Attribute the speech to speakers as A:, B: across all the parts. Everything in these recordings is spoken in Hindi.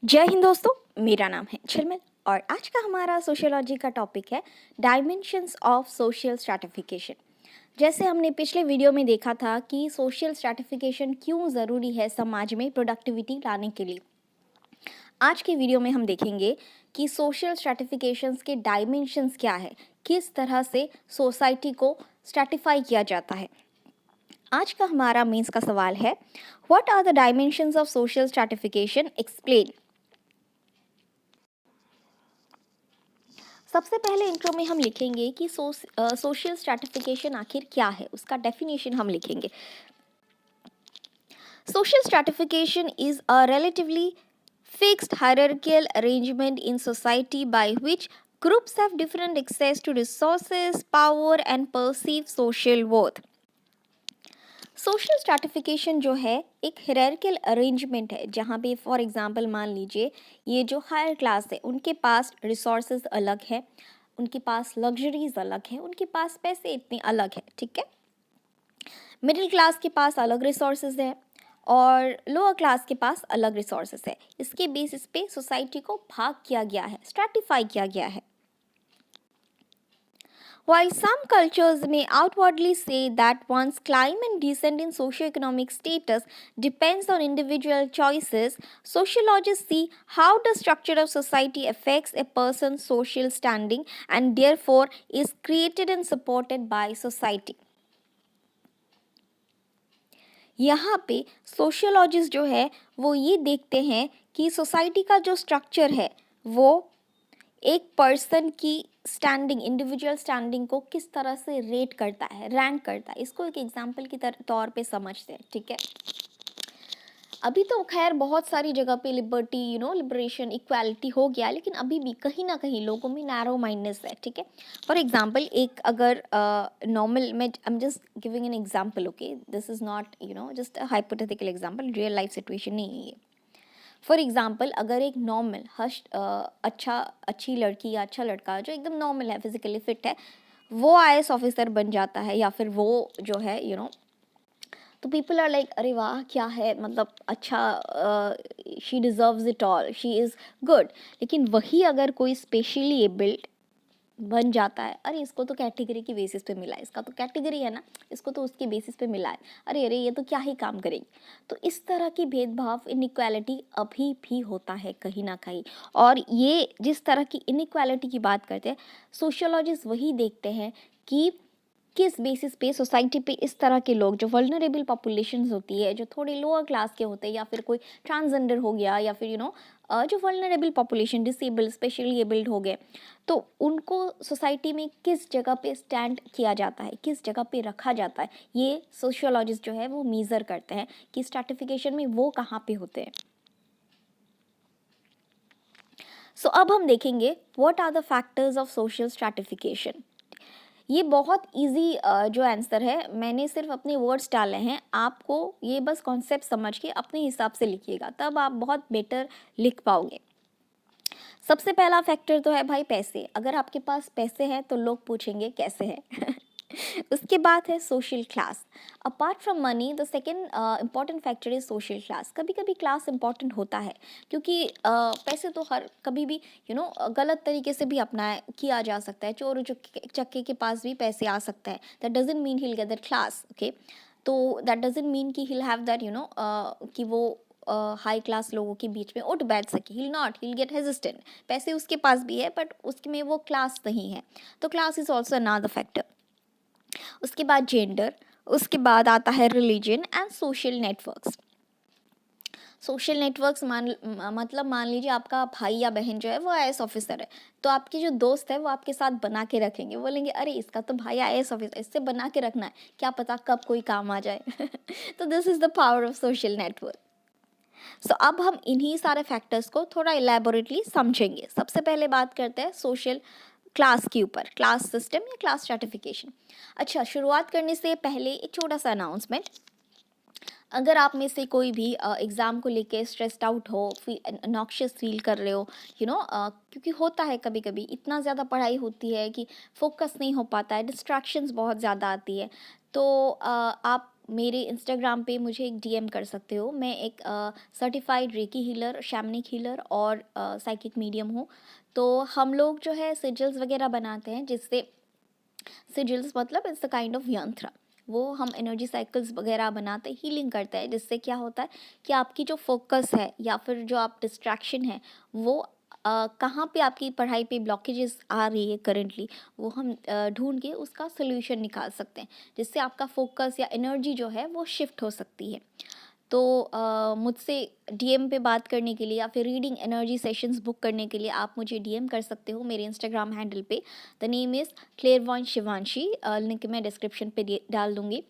A: जय हिंद दोस्तों, मेरा नाम है झिलमिल और आज का हमारा सोशियोलॉजी का टॉपिक है डायमेंशंस ऑफ सोशल स्ट्रैटिफिकेशन। जैसे हमने पिछले वीडियो में देखा था कि सोशल स्ट्रैटिफिकेशन क्यों ज़रूरी है समाज में प्रोडक्टिविटी लाने के लिए। आज के वीडियो में हम देखेंगे कि सोशल स्ट्रैटिफिकेशंस के डायमेंशंस क्या है, किस तरह से सोसाइटी को स्ट्रैटिफाई किया जाता है। आज का हमारा मेंस का सवाल है, what are the dimensions of social stratification, explain. सबसे पहले इंट्रो में हम लिखेंगे कि सोशल स्ट्रैटिफिकेशन आखिर क्या है, उसका डेफिनेशन हम लिखेंगे। Social stratification is a relatively fixed hierarchical arrangement in society by which groups have different access to resources, power and perceived social worth. Social stratification जो है एक हियरार्किकल अरेंजमेंट है जहाँ पे फॉर एग्जांपल मान लीजिए ये जो हायर क्लास है उनके पास रिसोर्सेज अलग है, उनके पास लग्जरीज अलग है, उनके पास पैसे इतने अलग है, ठीक है। मिडिल क्लास के पास अलग रिसोर्सेज है और लोअर क्लास के पास अलग रिसोर्सेज है। इसके बेसिस पे सोसाइटी को भाग किया गया है, स्ट्रैटिफाई किया गया है। While some cultures may outwardly say that one's climb and descent in socioeconomic status depends on individual choices, sociologists see how the structure of society affects a person's social standing and therefore is created and supported by society. यहाँ पे सोशियोलॉजिस्ट जो है वो ये देखते हैं कि सोसाइटी का जो स्ट्रक्चर है वो एक पर्सन की स्टैंडिंग, इंडिविजुअल स्टैंडिंग को किस तरह से रेट करता है, रैंक करता है। इसको एक एग्जांपल की तौर पे समझते हैं, ठीक है। अभी तो खैर बहुत सारी जगह पे लिबर्टी, लिबरेशन, इक्वालिटी हो गया, लेकिन अभी भी कहीं ना कहीं लोगों में नैरो माइंडनेस है, ठीक है। फॉर एग्जांपल एक अगर नॉर्मल में I am just giving an example, okay, this is not just a hypothetical example, real life situation नहीं है ये। फॉर एग्जाम्पल अगर एक नॉर्मल अच्छी लड़की या अच्छा लड़का जो एकदम नॉर्मल है, फिजिकली फिट है, वो आईएएस ऑफिसर बन जाता है या फिर वो जो है तो पीपल आर लाइक अरे वाह क्या है, मतलब अच्छा, she deserves it all, she is good. लेकिन वही अगर कोई स्पेशली एबल्ड बन जाता है, अरे इसको तो कैटेगरी की बेसिस पे मिला है, इसका तो कैटेगरी है ना, इसको तो उसकी बेसिस पे मिला है, अरे अरे ये तो क्या ही काम करेगी। तो इस तरह की भेदभाव, इनइक्वालिटी अभी भी होता है कहीं ना कहीं। और ये जिस तरह की इनइक्वालिटी की बात करते हैं, सोशियोलॉजिस्ट वही देखते हैं कि किस बेसिस पे सोसाइटी पे इस तरह के लोग जो वल्नरेबल पॉपुलेशंस होती है, जो थोड़े लोअर क्लास के होते हैं या फिर कोई ट्रांसजेंडर हो गया या फिर जो vulnerable population, disabled, specially abled हो गए, तो उनको सोसाइटी में किस जगह पे स्टैंड किया जाता है, किस जगह पे रखा जाता है, ये सोशियोलॉजिस्ट जो है वो मेज़र करते हैं कि स्ट्रैटिफिकेशन में वो कहाँ पे होते हैं। सो अब हम देखेंगे what are the factors of social stratification. ये बहुत इजी जो आंसर है, मैंने सिर्फ अपने वर्ड्स डाले हैं, आपको ये बस कॉन्सेप्ट समझ के अपने हिसाब से लिखिएगा, तब आप बहुत बेटर लिख पाओगे। सबसे पहला फैक्टर तो है भाई पैसे। अगर आपके पास पैसे हैं तो लोग पूछेंगे कैसे है। उसके बाद है social class. Apart from money the second important factor is social class. कभी कभी क्लास इम्पॉर्टेंट होता है क्योंकि पैसे तो हर कभी भी गलत तरीके से भी अपना किया जा सकता है। चोर चक्के के पास भी पैसे आ सकता है, that doesn't mean he will get that class, okay. तो दैट डजेंट मीन कि ही विल हैव दैट कि वो हाई क्लास लोगों के बीच में उठ बैठ सके, ही नॉट, ही गेट हेजिस्टेंट। पैसे उसके पास भी है बट उसमें वो क्लास नहीं है, तो class is also another factor. उसके बाद जेंडर, उसके बाद आता है religion and social networks. Social networks मतलब मान लीजिए आपका भाई या बहन जो है वो आईएएस ऑफिसर है, तो आपके जो दोस्त है वो आपके साथ बना के रखेंगे, बोलेंगे अरे इसका तो भाई आईएएस ऑफिसर, इससे बना के रखना है, क्या पता कब कोई काम आ जाए। तो this is the power of social network. So अब हम इन्हीं सारे फैक्टर्स को थोड़ा इलेबोरेटली समझेंगे। सबसे पहले बात करते हैं सोशल क्लास के ऊपर, क्लास सिस्टम या क्लास स्ट्रैटिफिकेशन। अच्छा, शुरुआत करने से पहले एक छोटा सा अनाउंसमेंट। अगर आप में से कोई भी एग्ज़ाम को लेके स्ट्रेस्ड आउट हो, नॉक्शियस फील कर रहे हो, क्योंकि होता है कभी कभी इतना ज़्यादा पढ़ाई होती है कि फोकस नहीं हो पाता है, डिस्ट्रैक्शंस बहुत ज़्यादा आती है, तो आप मेरे इंस्टाग्राम पे मुझे एक डीएम कर सकते हो। मैं एक सर्टिफाइड रेकी हीलर, शैमनिक हीलर और साइकिक मीडियम हूँ। तो हम लोग जो है सिजल्स वगैरह बनाते हैं, जिससे सिजल्स मतलब इट्स अ काइंड ऑफ यंत्र। वो हम एनर्जी साइकिल्स वगैरह बनाते हीलिंग करते हैं, जिससे क्या होता है कि आपकी जो फोकस है या फिर जो आप डिस्ट्रैक्शन है वो कहाँ पे आपकी पढ़ाई पे ब्लॉकेजेस आ रही है करेंटली, वो हम ढूंढ के उसका सोल्यूशन निकाल सकते हैं, जिससे आपका फोकस या एनर्जी जो है वो शिफ्ट हो सकती है। तो मुझसे डीएम पे बात करने के लिए या फिर रीडिंग एनर्जी सेशंस बुक करने के लिए आप मुझे डीएम कर सकते हो मेरे इंस्टाग्राम हैंडल पे। The name is clairvoyant Shivanshi. Link मैं डिस्क्रिप्शन पे डाल दूँगी।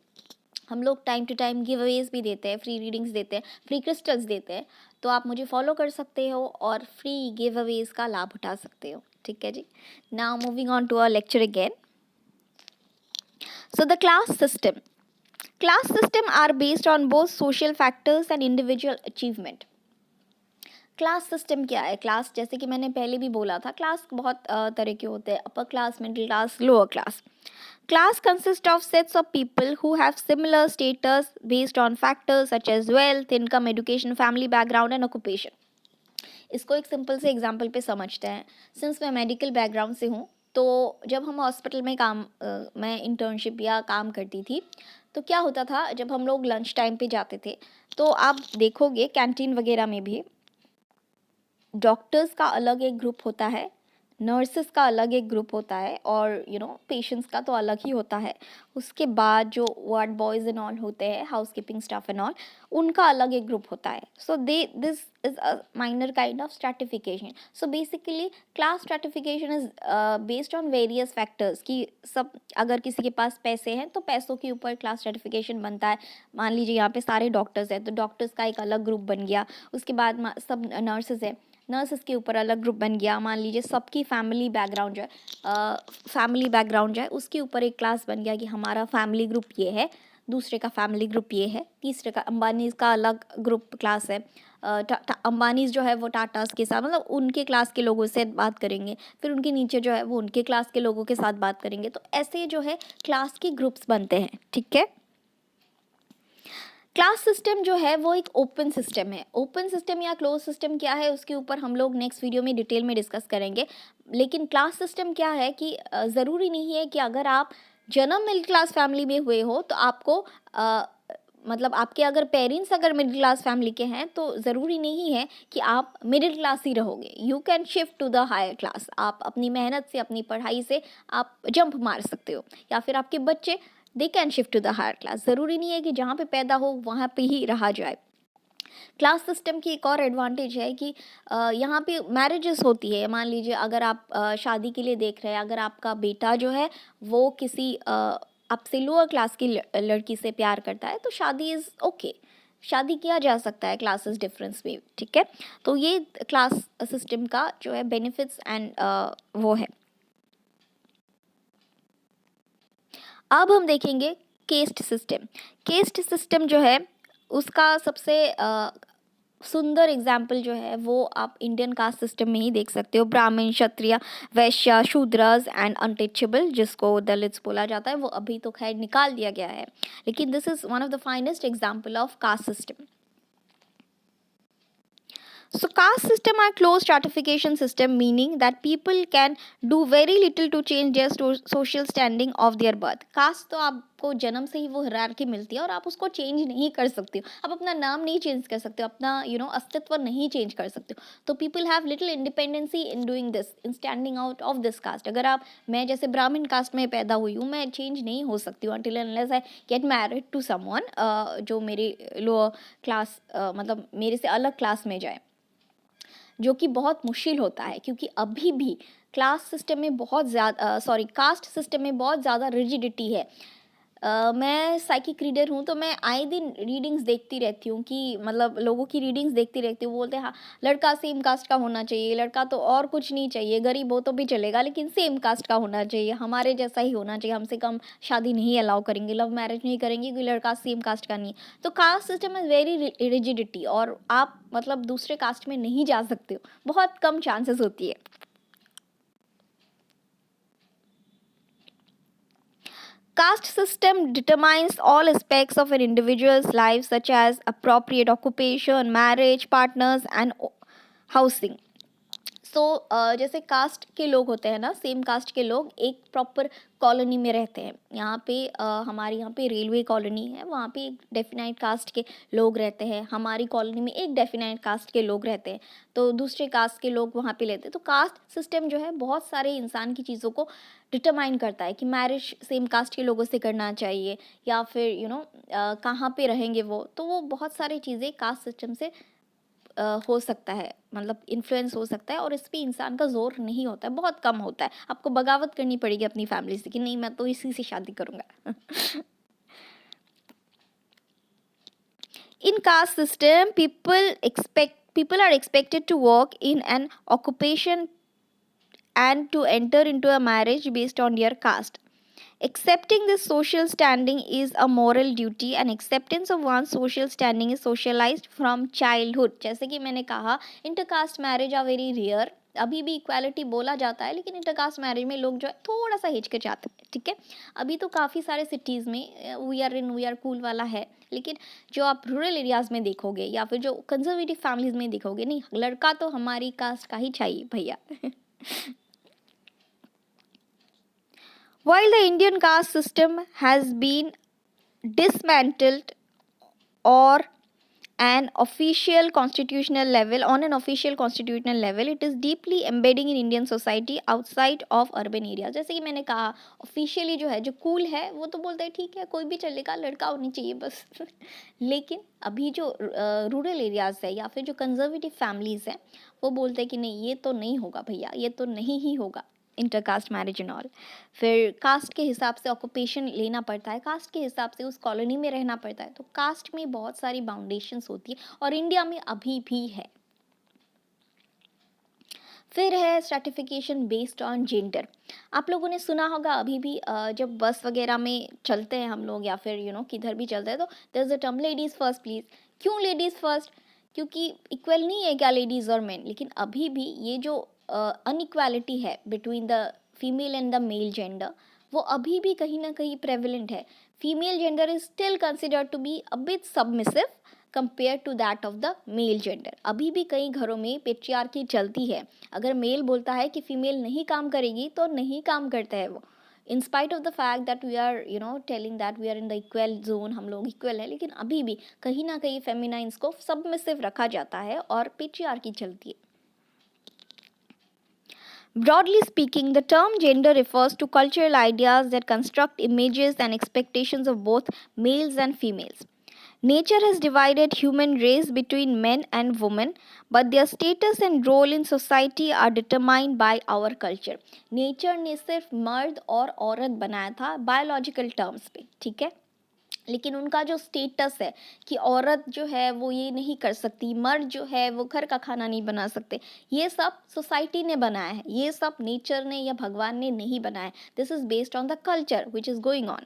A: हम लोग time to time giveaways भी देते हैं, फ्री रीडिंग्स देते हैं, फ्री क्रिस्टल्स देते हैं। तो आप मुझे फॉलो कर सकते हो और फ्री गिव अवेज का लाभ उठा सकते हो। ठीक है जी। Now moving on to our lecture again. So the class system. Class system are based on both social factors and individual achievement. Class system क्या है? क्लास जैसे कि मैंने पहले भी बोला था, क्लास बहुत तरह के होते हैं, upper class, middle class, lower class. Class consists of sets of people who have similar status based on factors such as wealth, income, education, family background and occupation. इसको एक सिंपल से एग्जांपल पे समझते हैं। सिंस मैं मेडिकल बैकग्राउंड से हूँ, तो जब हम हॉस्पिटल में मैं इंटर्नशिप या काम करती थी, तो क्या होता था जब हम लोग लंच टाइम पे जाते थे, तो आप देखोगे कैंटीन वगैरह में भी डॉक्टर्स का अलग एक ग्रुप होता है, नर्सेस का अलग एक ग्रुप होता है और पेशेंट्स का तो अलग ही होता है। उसके बाद जो वार्ड बॉयज़ एंड ऑल होते हैं, house keeping staff and all, उनका अलग एक ग्रुप होता है। So this is a minor kind of stratification. So basically class stratification is based on various factors कि सब, अगर किसी के पास पैसे हैं तो पैसों के ऊपर क्लास स्ट्रैटिफिकेशन बनता है। मान लीजिए यहाँ पे सारे डॉक्टर्स हैं, तो डॉक्टर्स का एक अलग ग्रुप बन गया। उसके बाद सब नर्सेज हैं, नर्सेस के ऊपर अलग ग्रुप बन गया। मान लीजिए सबकी फैमिली बैकग्राउंड जो है उसके ऊपर एक क्लास बन गया कि हमारा फैमिली ग्रुप ये है, दूसरे का फैमिली ग्रुप ये है, तीसरे का अंबानीज़ का अलग ग्रुप क्लास है। अंबानीज़ जो है वो टाटास के साथ, मतलब उनके क्लास के लोगों से बात करेंगे, फिर उनके नीचे जो है वो उनके क्लास के लोगों के साथ बात करेंगे। तो ऐसे जो है क्लास के ग्रुप्स बनते हैं। ठीक है। क्लास सिस्टम जो है वो एक ओपन सिस्टम है। ओपन सिस्टम या क्लोज सिस्टम क्या है, उसके ऊपर हम लोग नेक्स्ट वीडियो में डिटेल में डिस्कस करेंगे। लेकिन क्लास सिस्टम क्या है कि ज़रूरी नहीं है कि अगर आप जन्म मिडिल क्लास फैमिली में हुए हो तो आपको मतलब आपके अगर पेरेंट्स अगर मिडिल क्लास फैमिली के हैं तो ज़रूरी नहीं है कि आप मिडिल क्लास ही रहोगे। You can shift to the higher class. आप अपनी मेहनत से, अपनी पढ़ाई से आप जंप मार सकते हो, या फिर आपके बच्चे they can shift to the higher class. ज़रूरी नहीं है कि जहाँ पे पैदा हो वहाँ पे ही रहा जाए। क्लास सिस्टम की एक और एडवांटेज है कि यहाँ पे मैरिजेस होती है। मान लीजिए अगर आप शादी के लिए देख रहे हैं, अगर आपका बेटा जो है वो किसी आपसे लोअर क्लास की लड़की से प्यार करता है, तो शादी इज़ ओके, शादी किया जा सकता है क्लासेस डिफरेंस में। ठीक है। तो ये क्लास सिस्टम का जो है बेनिफिट्स एंड वो है। अब हम देखेंगे केस्ट सिस्टम। केस्ट सिस्टम जो है उसका सबसे सुंदर एग्जाम्पल जो है वो आप इंडियन कास्ट सिस्टम में ही देख सकते हो। ब्राह्मण, क्षत्रिय, वैश्य, शूद्रस एंड अनटचेबल, जिसको दलित्स बोला जाता है, वो अभी तो खैर निकाल दिया गया है, लेकिन this is one of the finest example of caste system. So caste system are closed stratification system, meaning that people can do very little to change their social standing of their birth. Caste तो आपको जन्म से ही वो hierarchy मिलती है और आप उसको चेंज नहीं कर सकते हो। आप अपना नाम नहीं चेंज कर सकते हो, अपना अस्तित्व नहीं चेंज कर सकते हो। तो people have little independency in doing this, in standing out of this caste. अगर मैं जैसे ब्राह्मण कास्ट में पैदा हुई हूँ, मैं चेंज नहीं हो सकती हूँ until unless I get married to someone जो मेरे लोअर क्लास मतलब मेरे से अलग क्लास में जाए, जो कि बहुत मुश्किल होता है, क्योंकि अभी भी क्लास सिस्टम में बहुत ज़्यादा कास्ट सिस्टम में बहुत ज़्यादा रिजिडिटी है। मैं साइकिक रीडर हूँ, तो मैं आए दिन रीडिंग्स देखती रहती हूँ कि मतलब लोगों की रीडिंग्स देखती रहती हूँ। बोलते हैं हाँ, लड़का सेम कास्ट का होना चाहिए, लड़का तो और कुछ नहीं चाहिए, गरीब हो तो भी चलेगा लेकिन सेम कास्ट का होना चाहिए, हमारे जैसा ही होना चाहिए, हमसे कम शादी नहीं अलाउ करेंगे, लव मैरिज नहीं करेंगे कोई लड़का सेम कास्ट का नहीं है। तो caste system is very rigidity, और आप मतलब दूसरे कास्ट में नहीं जा सकते हो, बहुत कम चांसेस होती है। caste system determines all aspects of an individual's life, such as appropriate occupation, marriage, partners, and housing. जैसे कास्ट के लोग होते हैं ना, सेम कास्ट के लोग एक प्रॉपर कॉलोनी में रहते हैं। यहाँ पे हमारे यहाँ पे रेलवे कॉलोनी है, वहाँ पे एक डेफिनाइट कास्ट के लोग रहते हैं। हमारी कॉलोनी में एक डेफिनाइट कास्ट के लोग रहते हैं, तो दूसरे कास्ट के लोग वहाँ पे लेते हैं। तो कास्ट सिस्टम जो है बहुत सारे इंसान की चीज़ों को डिटरमाइन करता है कि मैरिज सेम कास्ट के लोगों से करना चाहिए, या फिर कहाँ पे रहेंगे तो वो बहुत सारी चीज़ें कास्ट सिस्टम से हो सकता है, मतलब इन्फ्लुएंस हो सकता है। और इस पे इंसान का जोर नहीं होता है, बहुत कम होता है। आपको बगावत करनी पड़ेगी अपनी फैमिली से कि नहीं, मैं तो इसी से शादी करूँगा। In caste system, people are expected to work in an occupation and to enter into a marriage based on their caste. Accepting this social standing is a moral duty, and acceptance of one's social standing is socialized from childhood. जैसे कि मैंने कहा, intercaste marriage are very rare. अभी भी इक्वालिटी बोला जाता है, लेकिन इंटरकास्ट मैरिज में लोग जो है थोड़ा सा हिचकिचाते हैं, ठीक है। अभी तो काफ़ी सारे सिटीज़ में वी आर कूल वाला है, लेकिन जो आप रूरल एरियाज़ में देखोगे या फिर जो कंजर्वेटिव फैमिलीज़ में देखोगे, नहीं, लड़का तो हमारी कास्ट का ही चाहिए भैया। While the Indian caste system has been dismantled or an official constitutional level, on an official constitutional level, it is deeply embedding in Indian society outside of urban areas. जैसे कि मैंने कहा, ऑफिशियली जो है, जो कूल है, वो तो बोलता है ठीक है, कोई भी चलेगा, लड़का होनी चाहिए बस। लेकिन अभी जो रूरल एरियाज है या फिर जो कंजर्वेटिव फैमिलीज हैं, वो बोलते हैं कि नहीं, ये तो नहीं होगा भैया, ये तो नहीं ही होगा इंटरकास्ट मैरिज एंड ऑल। फिर कास्ट के हिसाब से ऑक्यूपेशन लेना पड़ता है, कास्ट के हिसाब से उस कॉलोनी में रहना पड़ता है। तो कास्ट में बहुत सारी बाउंडेशंस होती है, और इंडिया में अभी भी है। फिर है स्ट्रैटिफिकेशन बेस्ड ऑन जेंडर। आप लोगों ने सुना होगा, अभी भी जब बस वगैरह में चलते हैं हम लोग, या फिर किधर भी चलते हैं, तो there is a term ladies first please. क्यों लेडीज़ फर्स्ट? क्योंकि इक्वल नहीं है क्या लेडीज़ और मेन, लेकिन अभी भी ये जो अनइक्वालिटी है between the female and the male gender, वो अभी भी कहीं ना कहीं प्रेवलेंट है। Female gender is still considered to be a bit submissive compare to that of the male gender. अभी भी कई घरों में पेट्रियार्की चलती है। अगर मेल बोलता है कि फीमेल नहीं काम करेगी, तो नहीं काम करता है वो, in spite of the fact that we are telling that we are in the equal zone, हम लोग इक्वल है, लेकिन अभी भी कहीं ना कहीं फेमिनाइंस को सबमिसिव रखा जाता है और पेट्रियार्की चलती है। Broadly speaking, the term gender refers to cultural ideas that construct images and expectations of both males and females. Nature has divided human race between men and women, but their status and role in society are determined by our culture. Nature ने सिर्फ मर्द और औरत बनाया था biological terms पे, ठीक है, लेकिन उनका जो स्टेटस है कि औरत जो है वो ये नहीं कर सकती, मर्द जो है वो घर का खाना नहीं बना सकते, ये सब सोसाइटी ने बनाया है, ये सब नेचर ने या भगवान ने नहीं बनाया। This is based on the culture which is going on.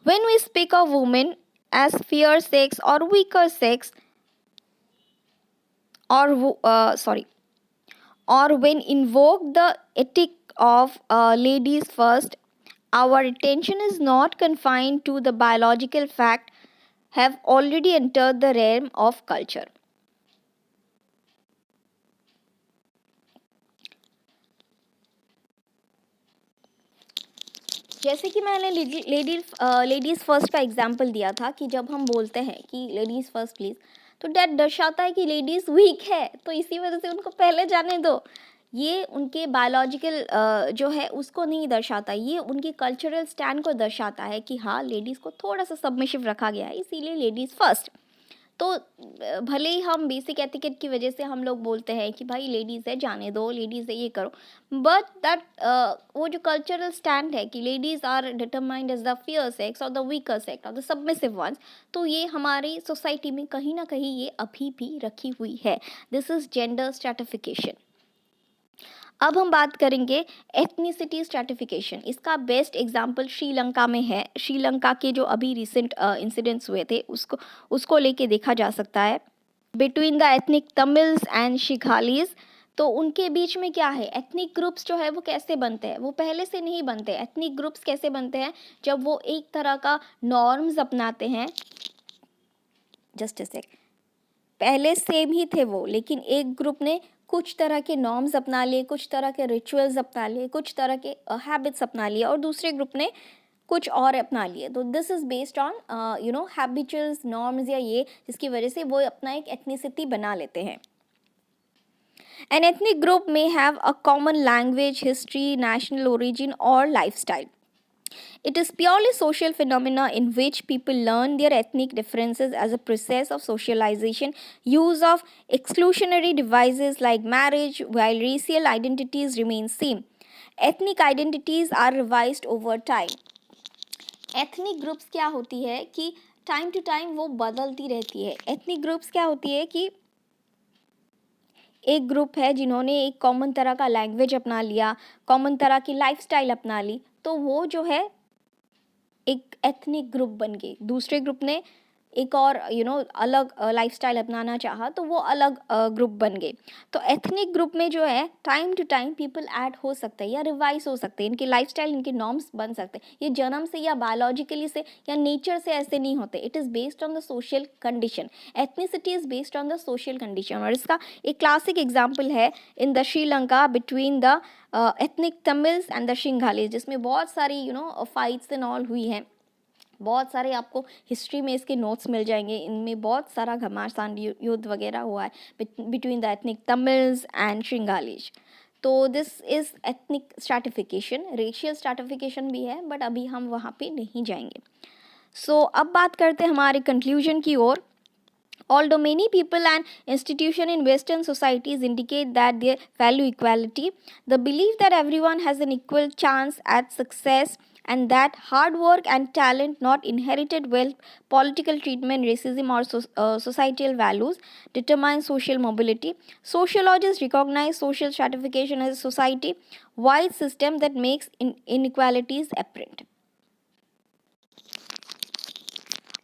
A: When we speak of women as fair sex or weaker sex, or when invoke the ethic of ladies first, our attention is not confined to the biological fact, have already entered the realm of culture. जैसे कि मैंने लेडीज़ फर्स्ट का एग्जाम्पल दिया था कि जब हम बोलते हैं कि लेडीज़ फर्स्ट प्लीज़, तो डैट दर्शाता है कि लेडीज़ वीक है, तो इसी वजह से उनको पहले जाने दो। ये उनके बायोलॉजिकल जो है उसको नहीं दर्शाता, ये उनके कल्चरल स्टैंड को दर्शाता है कि हाँ, लेडीज़ को थोड़ा सा सबमिशिव रखा गया है, इसीलिए लेडीज़ फर्स्ट। तो भले ही हम बेसिक एटिकेट की वजह से हम लोग बोलते हैं कि भाई लेडीज़ है, जाने दो, लेडीज़ है, ये करो, बट दैट वो जो कल्चरल स्टैंड है कि ladies are determined as the fear sex और द वीकर सेक्स और द सबमिसिव वंस, तो ये हमारी सोसाइटी में कहीं ना कहीं ये अभी भी रखी हुई है। This is gender stratification. अब हम बात करेंगे एथनिसिटी स्ट्रैटिफिकेशन। इसका बेस्ट एग्जाम्पल श्रीलंका में है। श्रीलंका के जो अभी रिसेंट इंसिडेंट्स हुए थे उसको लेके देखा जा सकता है। Between the ethnic Tamils and Sinhalese, तो उनके बीच में क्या है, एथनिक ग्रुप्स जो है वो कैसे बनते हैं, वो पहले से नहीं बनते। एथनिक ग्रुप्स कैसे बनते हैं, जब वो एक तरह का नॉर्म्स अपनाते हैं। जस्ट अ सेक, पहले सेम ही थे वो, लेकिन एक ग्रुप ने कुछ तरह के नॉर्म्स अपना लिए, कुछ तरह के रिचुअल्स अपना लिए, कुछ तरह के हैबिट्स अपना लिए, और दूसरे ग्रुप ने कुछ और अपना लिए। तो this is based on habituals norms, या ये जिसकी वजह से वो अपना एक एथनिसिटी बना लेते हैं। An ethnic group may have a common language, history, national origin, or lifestyle. It is purely social phenomena in which people learn their ethnic differences as a process of socialization, use of exclusionary devices like marriage, while racial identities remain same. Ethnic identities are revised over time. Ethnic groups क्या होती है कि टाइम टू टाइम वो बदलती रहती है। Ethnic groups क्या होती है कि एक ग्रुप है जिन्होंने एक कॉमन तरह का लैंग्वेज अपना लिया, कॉमन तरह की लाइफस्टाइल अपना ली, तो वो जो है एक एथनिक ग्रुप बन गए। दूसरे ग्रुप ने एक और अलग लाइफस्टाइल अपनाना चाहा, तो वो अलग ग्रुप बन गए। तो एथनिक ग्रुप में जो है time to time people add हो सकते हैं या रिवाइज हो सकते हैं, इनके लाइफस्टाइल, इनके नॉर्म्स बन सकते हैं। ये जन्म से या बायोलॉजिकली से या नेचर से ऐसे नहीं होते। It is based on the social condition. Ethnicity is based on the social condition. और इसका एक क्लासिक एग्जाम्पल है in the Sri Lanka between the ethnic Tamils and the Sinhalese, जिसमें बहुत सारी फाइट्स एंड ऑल हुई हैं। बहुत सारे आपको हिस्ट्री में इसके नोट्स मिल जाएंगे। इनमें बहुत सारा घमासान युद्ध वगैरह हुआ है between the ethnic Tamils and Sinhalese. तो this is ethnic stratification. Racial stratification भी है, बट अभी हम वहाँ पे नहीं जाएंगे। सो अब बात करते हैं हमारे कंक्लूजन की ओर। Although many people and institutions in Western societies indicate that they value equality, the belief that everyone has an equal chance at success and that hard work and talent, not inherited wealth, political treatment, racism, or societal values, determine social mobility. Sociologists recognize social stratification as a society-wide system that makes inequalities apparent.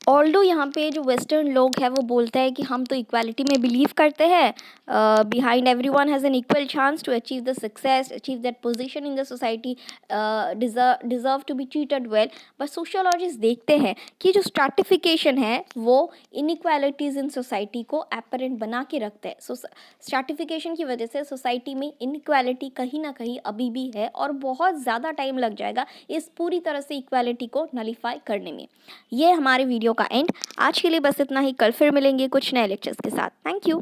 A: ऑल्डो यहाँ पे जो वेस्टर्न लोग हैं वो बोलते हैं कि हम तो इक्वालिटी में बिलीव करते हैं, behind every one has an equal chance to achieve the success, achieve that position in the society, deserve to be treated well. But sociologist देखते हैं कि जो स्ट्रैटिफिकेशन है वो इनइक्वालिटीज़ इन सोसाइटी को एपरेंट बना के रखते हैं। सो स्ट्रैटिफिकेशन की वजह से सोसाइटी में इनइक्वालिटी कहीं ना कहीं अभी भी है, और बहुत ज़्यादा टाइम लग जाएगा इस पूरी तरह से इक्वालिटी को नलीफाई करने में। ये हमारे वीडियो का एंड। आज के लिए बस इतना ही। कल फिर मिलेंगे कुछ नए लेक्चर्स के साथ। Thank you.